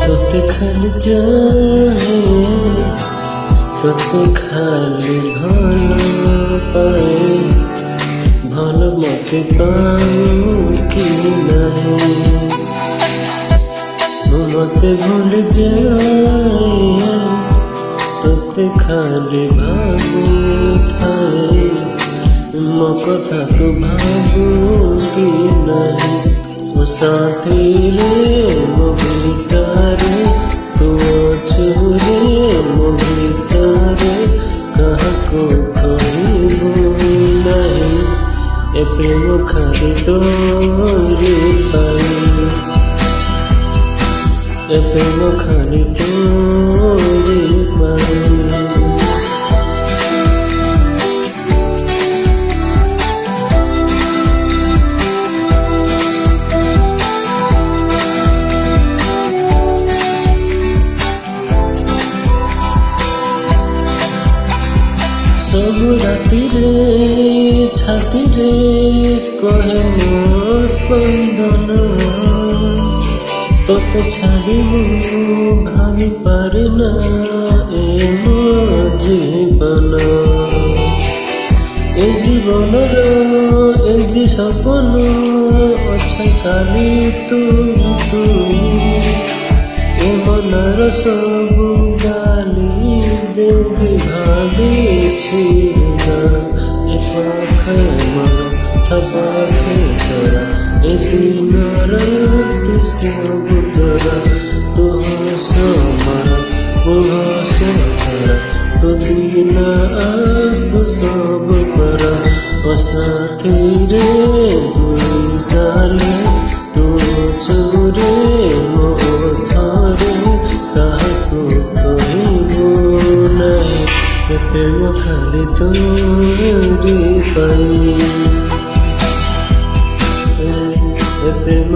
তোতে খালি চাহে, তোতে খালি ভালো পাই, ভালো মতে পাও কি নাহি। মতে ভুলে যায়, তোতে খালি ভাবু ଥାଏ, ମୋ କଥା ତୁ ଭାବୁ କି ନାହିଁ। ମୋ ସାଥିରେ ମୋ ଭିତରେ ତୁ ଅଛୁ ରେ, ମୋ ଭିତରେ କାହାକୁ କହିବୁ ନାହିଁ। ଏ ପ୍ରେମ ଖାଲି ତୋରି ପାଇଁ, ଏ ପ୍ରେମ ଖାଲି ତୋରି ପାଇଁ। ସବୁ ରାତିରେ ଛାତିରେ କହେ ମୋ ସ୍ପନ୍ଦନ, তোতে ছাড়ি ମୁଁ ଭାବି ପାରେ ନା ଏ ମୋ ଜୀବନ। ଏ ଜୀବନର ଏ ଯେ ସପନ ଅଛେ କାଲି ତୁ ତୁ, ଏ ମନର ସବୁ ଗାଲି ଦେବି ଭାବିଛି ନା। ଏ ପାଖେ ମୋର ଥପାଖେ ତୋରା, ଏ ଦିନର ସବୁ ତୋରା। ତୁ ହସ ମୋର ମୁଁ ହସ ତୋରା, ତୁ ବିନା ଆସୁ ସବୁ ପରା। ଓ ସାଥିରେ ଦୁଇ ସାଲେ ତୁ ଛୁରେ ମୋ ଥରେ, କାହାକୁ କହିବୁ ନାହିଁ। ଏ ପ୍ରେମ ଖାଲି ତୋରି ପାଇଁ, ଏ ପ୍ରେମ